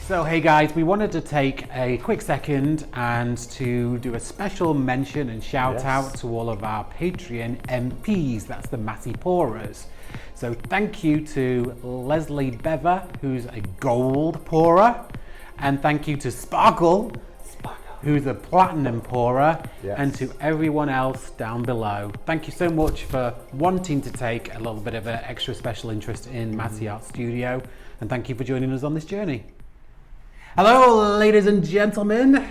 So hey guys, we wanted to take a quick second and to do a special mention and shout out to all of our Patreon MPs, that's the Masse pourers. So thank you to Leslie Bever, who's a gold pourer, and thank you to Sparkle, who's a platinum pourer, and to everyone else down below. Thank you so much for wanting to take a little bit of an extra special interest in Masse Art Studio, and thank you for joining us on this journey. Hello, ladies and gentlemen.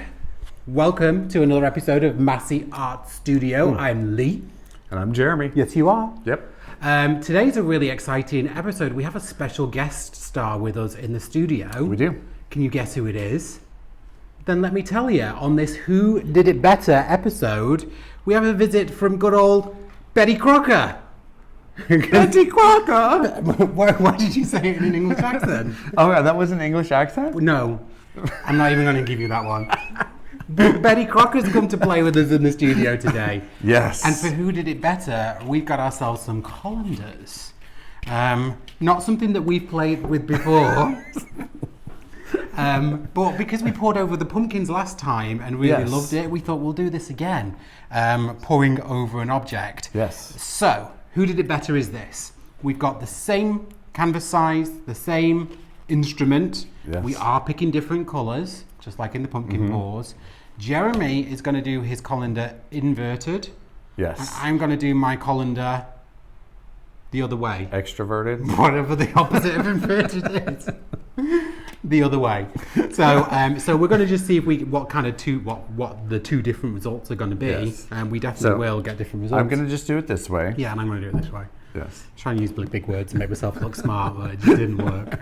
Welcome to another episode of Masse Art Studio. I'm Lee. And I'm Jeremy. Yes, you are. Yep. Today's a really exciting episode. We have a special guest star with us in the studio. We do. Can you guess who it is? Then let me tell you, on this Who Did It Better episode, we have a visit from good old Betty Crocker. Betty Crocker! Why did you say it in an English accent? Oh yeah, that was an English accent? No, I'm not even going to give you that one. Betty Crocker's come to play with us in the studio today. Yes. And for Who Did It Better, we've got ourselves some colanders. Not something that we've played with before. But because we poured over the pumpkins last time and really loved it, we thought we'll do this again, pouring over an object. Yes. So, Who Did It Better is this. We've got the same canvas size, the same instrument. Yes. We are picking different colours, just like in the pumpkin pours. Jeremy is going to do his colander inverted. Yes. And I'm going to do my colander the other way. Extroverted? Whatever the opposite of inverted is. The other way. So so we're going to just see if what the two different results are going to be. Yes. And we definitely will get different results. I'm going to just do it this way. Yeah, and I'm going to do it this way. Yes. Try and use big words and make myself look smart, but it just didn't work.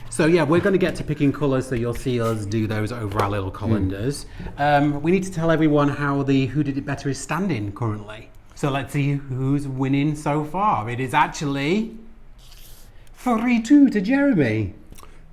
So yeah, we're going to get to picking colours, so you'll see us do those over our little colanders. We need to tell everyone how the Who Did It Better is standing currently. So let's see who's winning so far. It is actually 3-2 to Jeremy.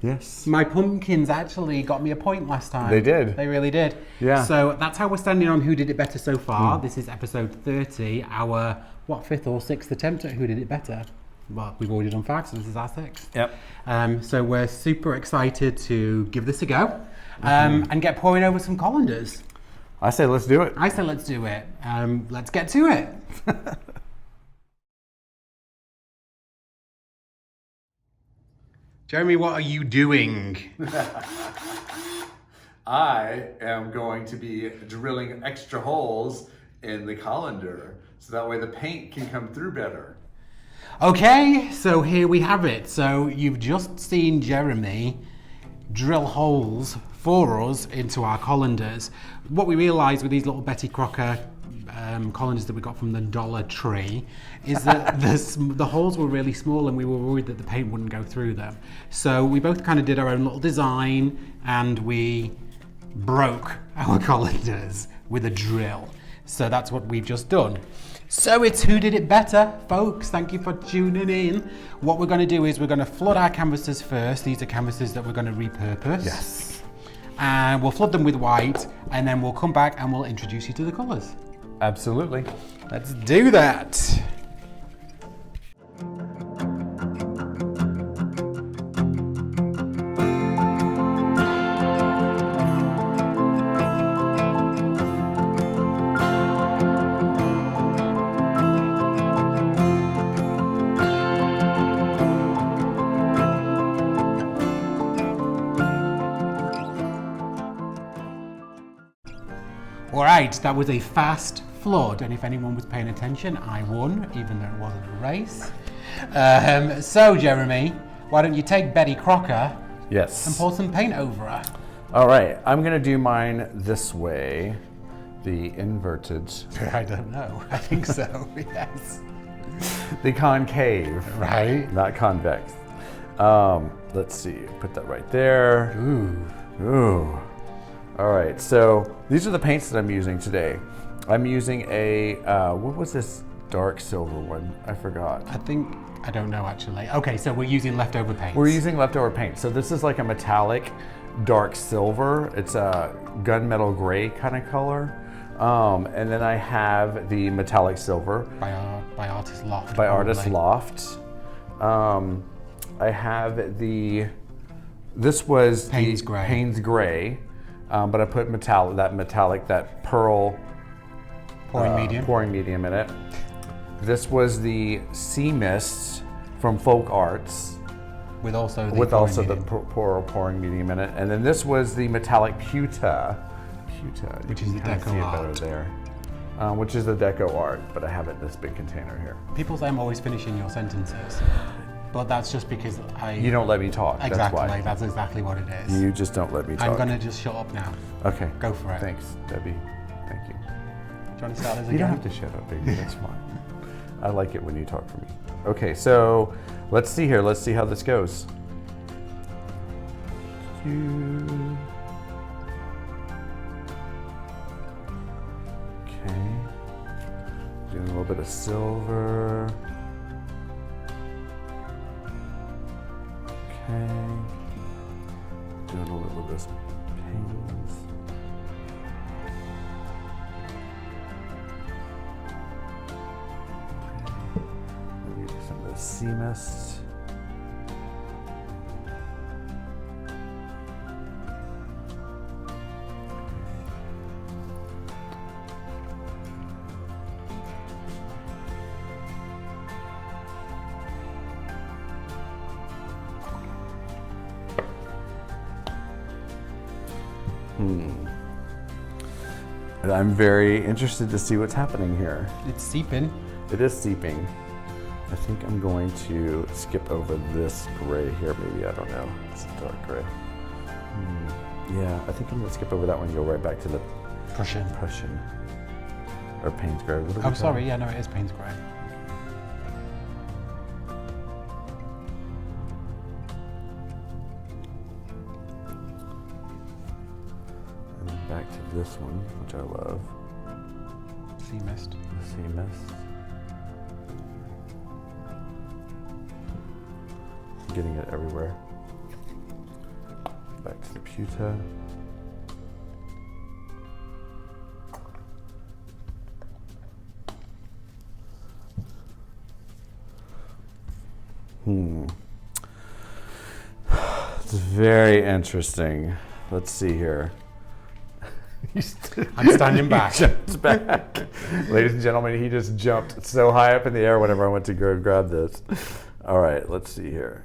Yes. My pumpkins actually got me a point last time. They did. They really did. Yeah. So that's how we're standing on Who Did It Better so far. This is episode 30, our, 5th or 6th attempt at Who Did It Better? Well, we've already done 5, so this is our 6th. Yep. So we're super excited to give this a go and get pouring over some colanders. I say let's do it. I say let's do it. Let's get to it. Jeremy, what are you doing? I am going to be drilling extra holes in the colander so that way the paint can come through better. Okay, so here we have it. So you've just seen Jeremy drill holes for us into our colanders. What we realised with these little Betty Crocker colanders that we got from the Dollar Tree is that the holes were really small and we were worried that the paint wouldn't go through them. So we both kind of did our own little design and we broke our colanders with a drill. So that's what we've just done. So it's Who Did It Better, folks. Thank you for tuning in. What we're going to do is we're going to flood our canvases first. These are canvases that we're going to repurpose. Yes. And we'll flood them with white and then we'll come back and we'll introduce you to the colours. Absolutely. Let's do that. All right, that was a fast flood, and if anyone was paying attention, I won, even though it wasn't a race. So, Jeremy, why don't you take Betty Crocker and pour some paint over her? All right, I'm going to do mine this way, the inverted. I don't know. I think so, yes. The concave. Right. Not convex. Let's see, put that right there. Ooh. All right, so these are the paints that I'm using today. I'm using a, what was this dark silver one? I forgot. I don't know actually. Okay, so we're using leftover paints. We're using leftover paint. So this is like a metallic dark silver. It's a gunmetal gray kind of color. And then I have the metallic silver. By Artist Loft. By Artist Loft. I have the This was Payne's the Gray. Payne's Gray, but I put that pearl pouring medium in it. This was the Sea Mist from Folk Arts. With also the pouring medium in it. And then this was the metallic Pewter. Which is the DecoArt. There. Which is the DecoArt, but I have it in this big container here. People say I'm always finishing your sentences, but that's just because You don't let me talk, Exactly, that's why. that's exactly what it is. You just don't let me talk. I'm gonna just shut up now. Okay. Go for it. Thanks, Debbie. Thank you. Do you want to start this again? You don't have to shut up, baby, that's fine. I like it when you talk for me. Okay, so let's see here. Let's see how this goes. Okay. Doing a little bit of silver. Okay. Doing a little bit of pains. Maybe some of the Sea Mist. And I'm very interested to see what's happening here. It's seeping. It is seeping. I think I'm going to skip over this gray here, maybe, I don't know. It's a dark gray. Yeah, I think I'm gonna skip over that one and go right back to the Prussian. Or Payne's Gray. What do we I'm call sorry, it? yeah, no, it is Payne's Gray. And then back to this one, which I love. Sea Mist. The Sea Mist. Getting it everywhere. Back to the Pewter. It's very interesting. Let's see here. I'm standing back. He jumped back. Ladies and gentlemen, he just jumped so high up in the air whenever I went to go grab this. All right, let's see here.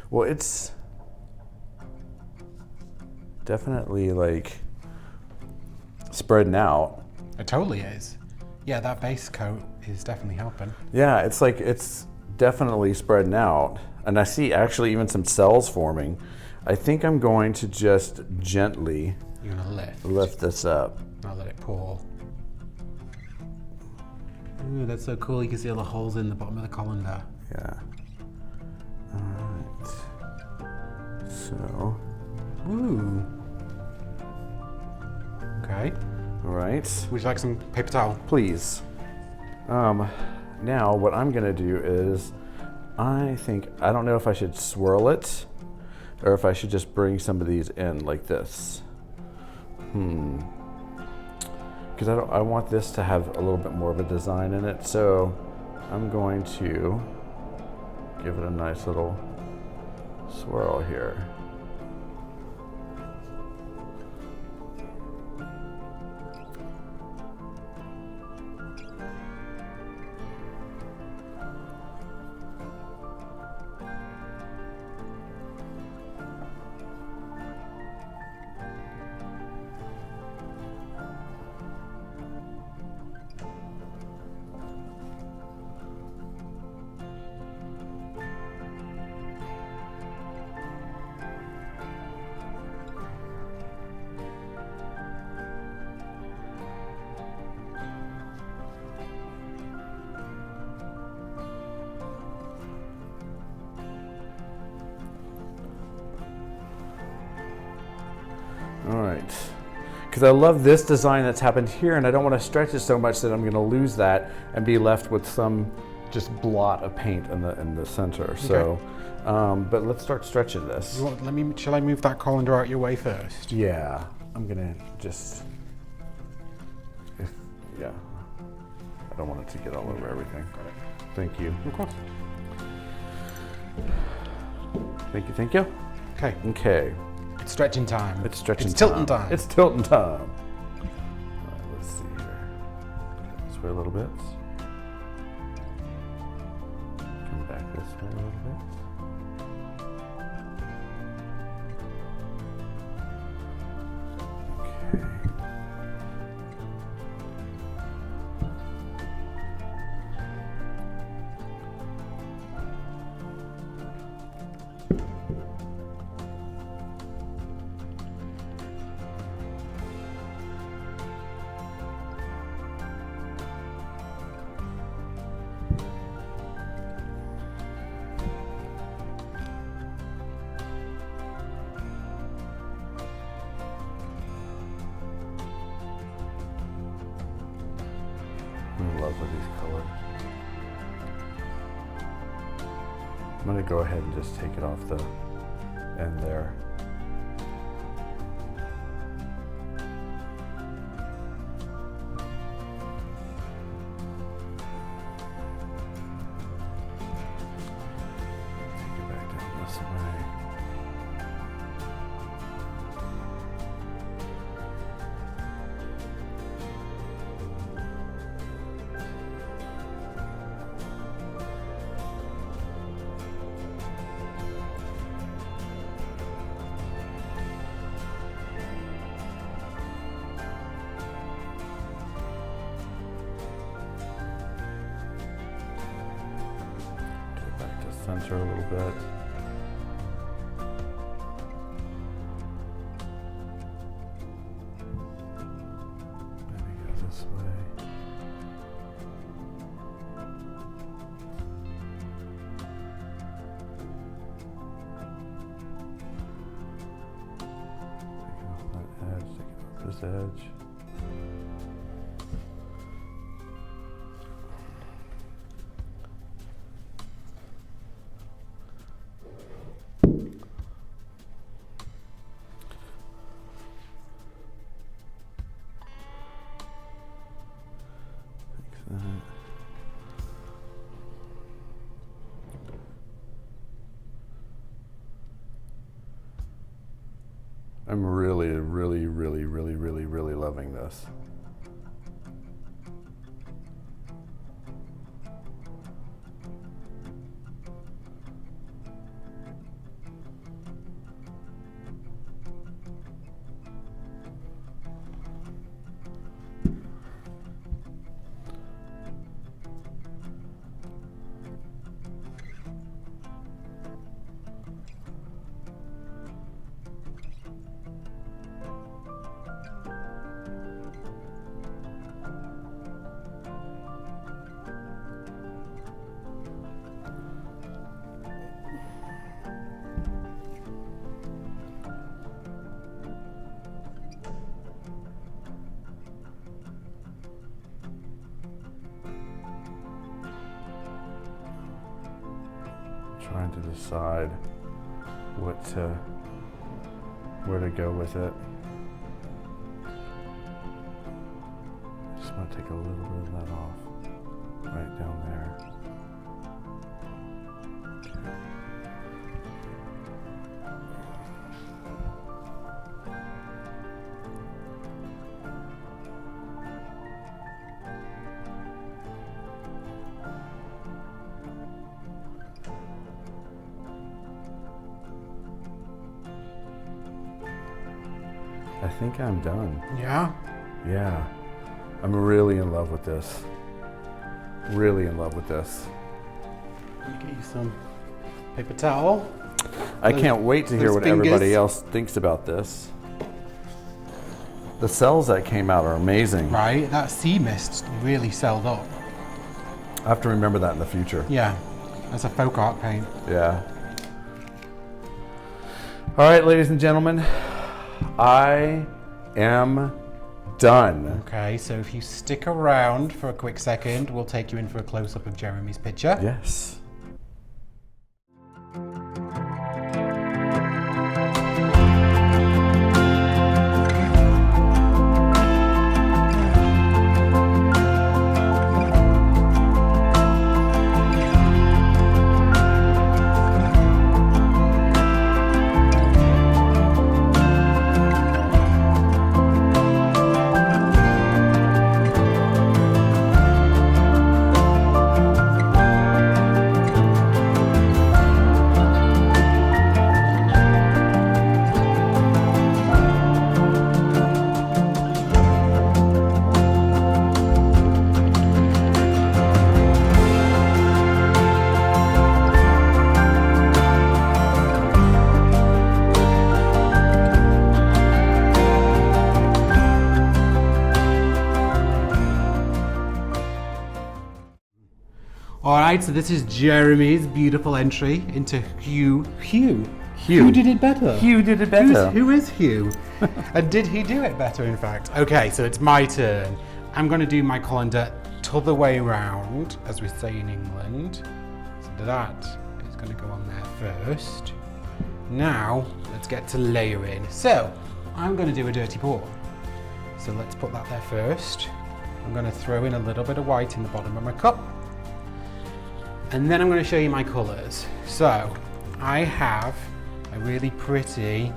Well, it's definitely like spreading out. It totally is. Yeah, that base coat is definitely helping. Yeah, it's like it's definitely spreading out. And I see actually even some cells forming. I think I'm going to just gently You're gonna lift this up. I'll let it pour. Ooh, that's so cool. You can see all the holes in the bottom of the colander. Yeah. All right. So. Ooh. Okay. All right. Would you like some paper towel? Please. Now what I'm gonna do is, I don't know if I should swirl it or if I should just bring some of these in like this. Because I want this to have a little bit more of a design in it, so I'm going to give it a nice little swirl here. All right, because I love this design that's happened here, and I don't want to stretch it so much that I'm going to lose that and be left with some just blot of paint in the center. Okay. So, but let's start stretching this. Shall I move that colander out your way first? Yeah, I'm gonna just. Yeah, I don't want it to get all over everything. Thank you. Of course. Thank you, thank you. Okay. Okay. It's stretching time. It's stretching It's time. tilting time. It's tilting time. All right, let's see here. This way a little bit. Come back this way a little bit. Okay. I'm in love with these colors. I'm going to go ahead and just take it off the end there. Take it back down this way. Center a little bit. Maybe go this way. Taking off that edge, taking off this edge. I'm really loving this. Trying to decide where to go with it. Just want to take a little bit of that off, right down there. Okay. I think I'm done. Yeah? Yeah. I'm really in love with this. Really in love with this. Let me get you some paper towel. I can't wait to hear what everybody else thinks about this. The cells that came out are amazing. Right, that sea mist really selled up. I have to remember that in the future. Yeah, that's a folk art paint. Yeah. All right, ladies and gentlemen, I am done. Okay, so if you stick around for a quick second, we'll take you in for a close-up of Jeremy's picture. Yes. right, so this is Jeremy's beautiful entry into Hugh. Who did it better? Hugh did it better. Who is Hugh? And did he do it better, in fact? Okay, so it's my turn. I'm going to do my colander t'other way round, as we say in England. So that is going to go on there first. Now, let's get to layering. So, I'm going to do a dirty pour. So let's put that there first. I'm going to throw in a little bit of white in the bottom of my cup. And then I'm going to show you my colours. So, I have a really pretty,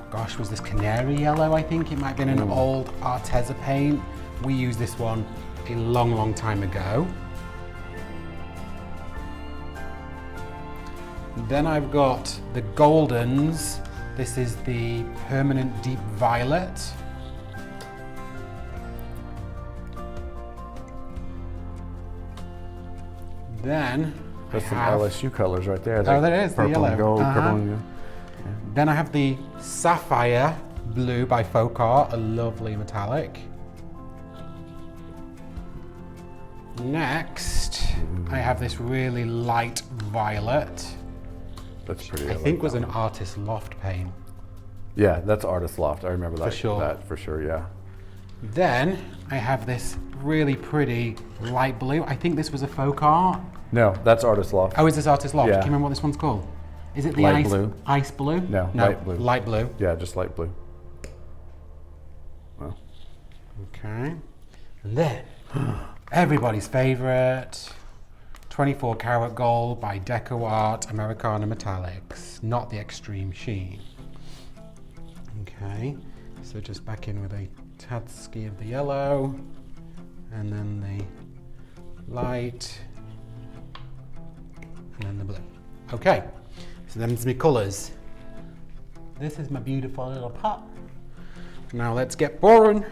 gosh, was this Canary yellow, I think? It might have been an old Arteza paint. We used this one a long, long time ago. Then I've got the Goldens. This is the Permanent Deep Violet. Then That's some LSU colors right there. Oh, there is, the purple yellow. and gold, purple and gold. Then I have the Sapphire Blue by DecoArt, a lovely metallic. Next, I have this really light violet. That's pretty. I think was an artist Loft paint. Yeah, that's Artist Loft. I remember that. For sure. That for sure, yeah. Then I have this really pretty light blue. I think this was a DecoArt. No, that's Artist Loft. Oh, is this artist Loft? Yeah. Can you remember what this one's called? Is it the Light ice blue. Ice blue? No, light blue. Light blue. Yeah, just light blue. Well. Okay. And then everybody's favorite 24 karat gold by DecoArt Americano Metallics, not the extreme sheen. Okay, so just back in with a tad ski of the yellow, and then the light, and then the blue. Okay, so them's my colours. This is my beautiful little pot. Now let's get pouring.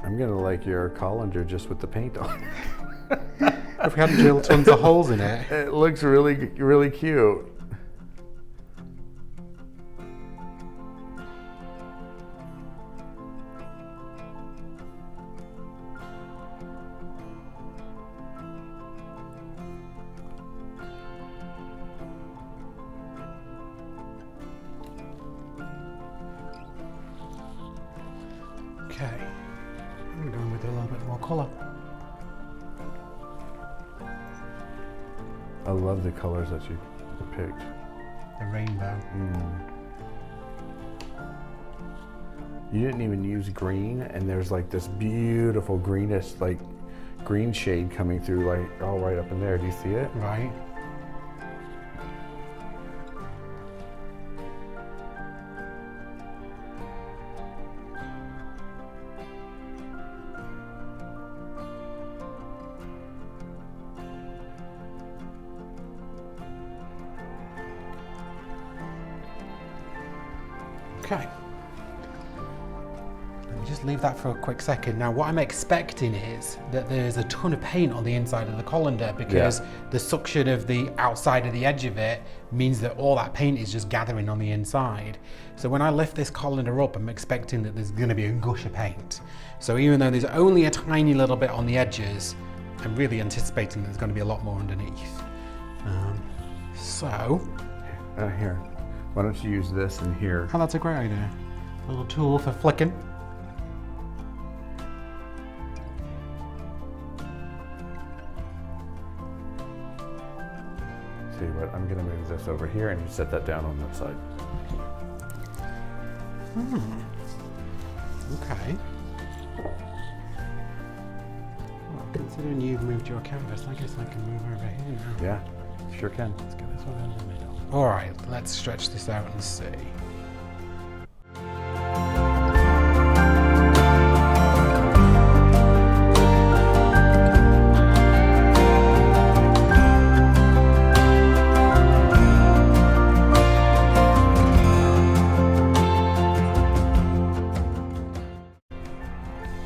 I'm gonna like your colander just with the paint on. I've had drilled tons of holes in it. It looks really, really cute. Okay, I'm going with a little bit more colour. I love the colors that you picked. The rainbow. You didn't even use green, and there's like this beautiful greenish, like green shade coming through, like all right up in there. Do you see it? Right. Okay. Let me just leave that for a quick second. Now what I'm expecting is that there's a ton of paint on the inside of the colander because the suction of the outside of the edge of it means that all that paint is just gathering on the inside. So when I lift this colander up, I'm expecting that there's going to be a gush of paint. So even though there's only a tiny little bit on the edges, I'm really anticipating there's going to be a lot more underneath. Here. Why don't you use this in here? Oh, that's a great idea. A little tool for flicking. See what? I'm gonna move this over here and you set that down on that side. Okay. Well, considering you've moved your canvas, I guess I can move over here now. Yeah, sure can. Let's get this one in the middle. All right, let's stretch this out and see.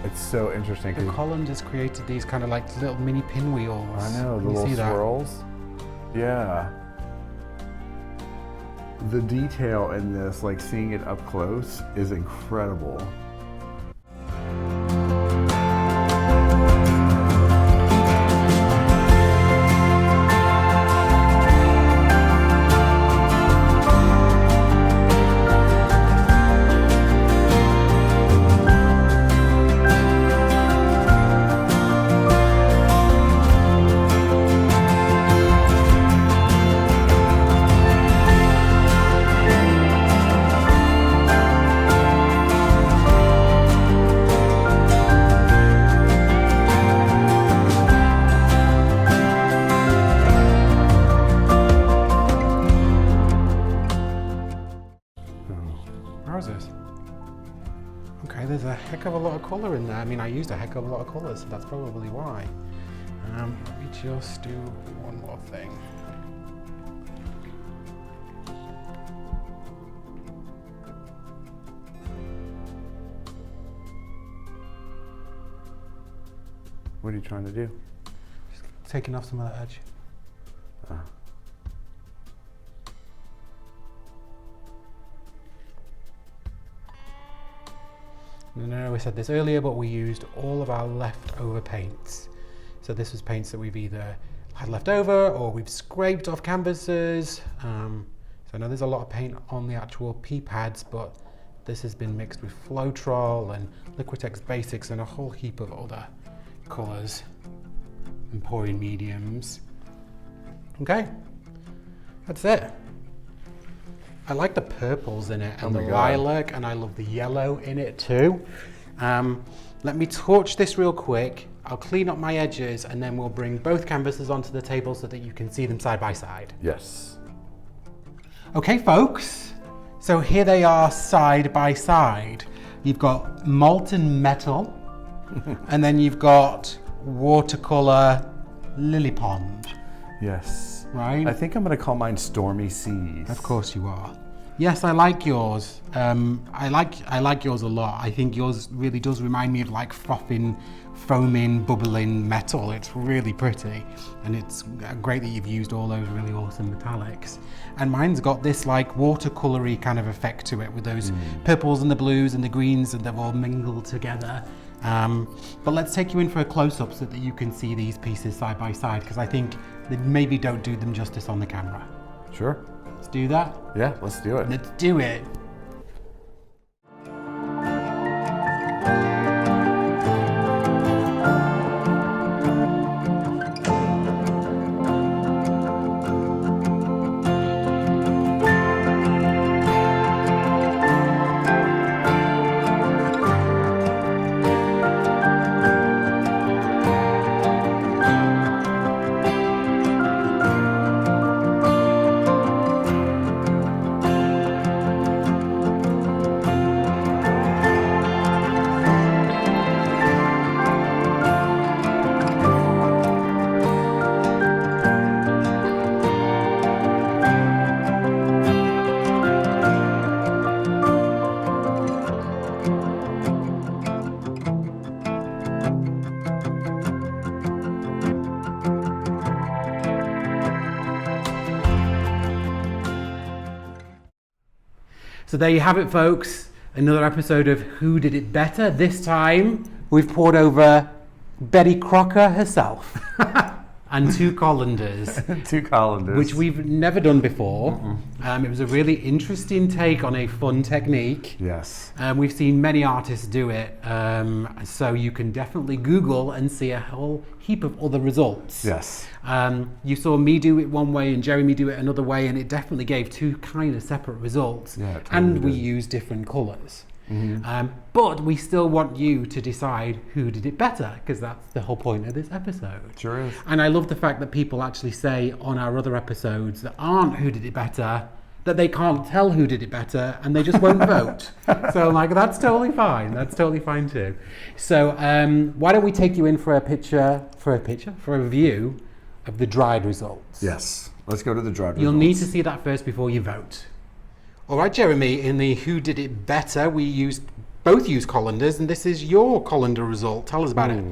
It's so interesting. The Colanders created these kind of like little mini pinwheels. I know, the Can you little see that? swirls. Yeah. The detail in this, like seeing it up close, is incredible. Okay, there's a heck of a lot of colour in there. I mean, I used a heck of a lot of colours, so that's probably why. Let me just do one more thing. What are you trying to do? Just taking off some of that edge. No, we said this earlier, but we used all of our leftover paints. So this was paints that we've either had left over or we've scraped off canvases. So I know there's a lot of paint on the actual pea pads, but this has been mixed with Floetrol and Liquitex Basics and a whole heap of other colours and pouring mediums. Okay, that's it. I like the purples in it and the lilac, and I love the yellow in it too. Let me torch this real quick. I'll clean up my edges and then we'll bring both canvases onto the table so that you can see them side by side. Yes. Okay, folks. So here they are side by side. You've got molten metal and then you've got watercolor lily pond. Yes. Right? I think I'm going to call mine Stormy Seas. Of course you are. Yes, I like yours. I like yours a lot. I think yours really does remind me of like frothing, foaming, bubbling metal. It's really pretty, and it's great that you've used all those really awesome metallics. And mine's got this like watercolory kind of effect to it with those purples and the blues and the greens, and they've all mingled together. But let's take you in for a close-up so that you can see these pieces side by side, because I think they maybe don't do them justice on the camera. Sure. Let's do that. Yeah, let's do it. Let's do it. So there you have it, folks. Another episode of Who Did It Better. This time we've poured over Betty Crocker herself and two colanders. Two colanders. Which we've never done before. It was a really interesting take on a fun technique. Yes. We've seen many artists do it. So you can definitely Google and see a whole heap of other results. Yes. You saw me do it one way and Jeremy do it another way, and it definitely gave two kind of separate results. Yeah, it totally and we did. used different colours. But we still want you to decide who did it better, because that's the whole point of this episode. Sure is. And I love the fact that people actually say on our other episodes that aren't Who Did It Better, that they can't tell who did it better and they just won't vote. So like, that's totally fine. That's totally fine too. So why don't we take you in for a view of the dried results. Yes. Let's go to the dried You'll results. need to see that first before you vote. All right, Jeremy, in the Who Did It Better, we both used colanders, and this is your colander result. Tell us about it.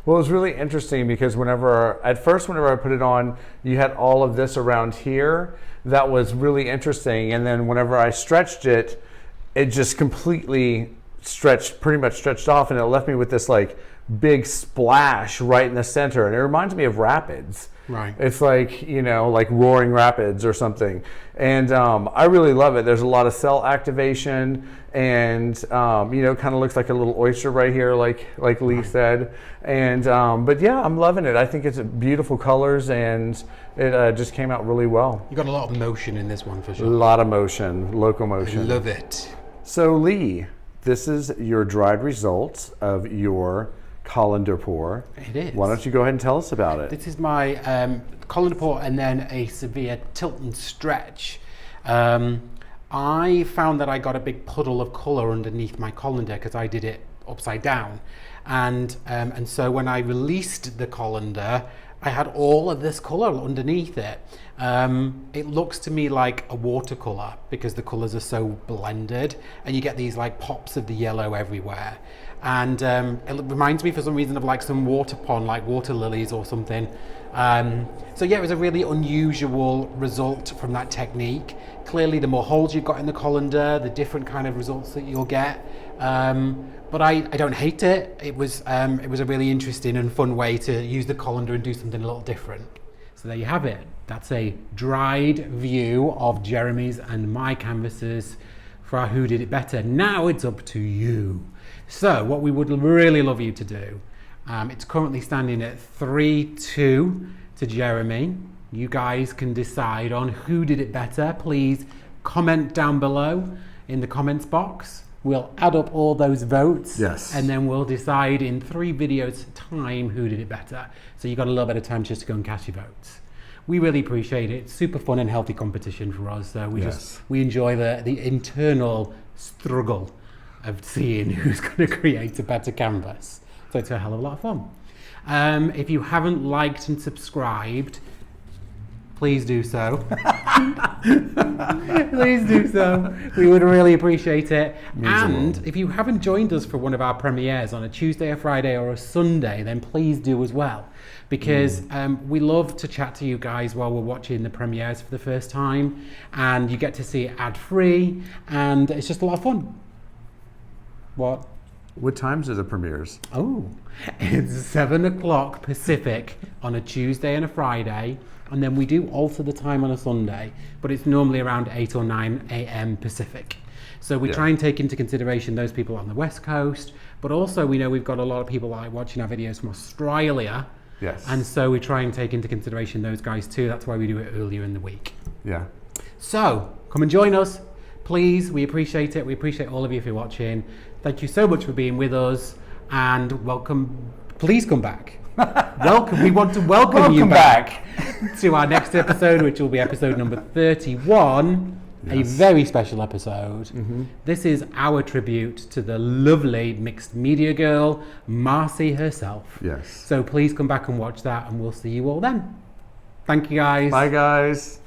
Well, it was really interesting because at first whenever I put it on, you had all of this around here. That was really interesting. And then whenever I stretched it, it just completely pretty much stretched off, and it left me with this like big splash right in the center. And it reminds me of rapids. Right. It's like, like roaring rapids or something. And I really love it. There's a lot of cell activation, and kind of looks like a little oyster right here, like Lee said. And but yeah, I'm loving it. I think it's beautiful colors, and it just came out really well. You got a lot of motion in this one for sure. A lot of motion, locomotion. I love it. So Lee, this is your dried results of your colander pour. It is. Why don't you go ahead and tell us about it? This is my colander pour and then a severe tilt and stretch. I found that I got a big puddle of colour underneath my colander because I did it upside down, and so when I released the colander, I had all of this colour underneath it. It looks to me like a watercolour because the colours are so blended, and you get these like pops of the yellow everywhere. And it reminds me for some reason of like some water pond, like water lilies or something. So yeah, it was a really unusual result from that technique. Clearly, the more holes you've got in the colander, the different kind of results that you'll get. But I don't hate it. It was a really interesting and fun way to use the colander and do something a little different. So there you have it. That's a dried view of Jeremy's and my canvases for our Who Did It Better. Now it's up to you. So what we would really love you to do, it's currently standing at 3-2 to Jeremy. You guys can decide on who did it better. Please comment down below in the comments box. We'll add up all those votes. Yes. And then we'll decide in 3 videos time who did it better. So you've got a little bit of time just to go and cast your votes. We really appreciate it. It's super fun and healthy competition for us. So we enjoy the internal struggle of seeing who's going to create a better canvas. So it's a hell of a lot of fun. If you haven't liked and subscribed, please do so. Please do so. We would really appreciate it. And if you haven't joined us for one of our premieres on a Tuesday, a Friday, or a Sunday, then please do as well. Because we love to chat to you guys while we're watching the premieres for the first time. And you get to see it ad-free. And it's just a lot of fun. What times are the premieres? Oh, it's 7 o'clock Pacific on a Tuesday and a Friday. And then we do alter the time on a Sunday, but it's normally around 8 or 9 a.m. Pacific. So we try and take into consideration those people on the West Coast, but also we know we've got a lot of people like watching our videos from Australia. Yes. And so we try and take into consideration those guys too. That's why we do it earlier in the week. Yeah. So come and join us. Please, we appreciate it. We appreciate all of you for watching. Thank you so much for being with us, and welcome. Please come back. Welcome. We want to welcome you back to our next episode, which will be episode number 31. Yes. A very special episode. This is our tribute to the lovely mixed media girl, Masse herself. Yes. So please come back and watch that, and we'll see you all then. Thank you, guys. Bye, guys.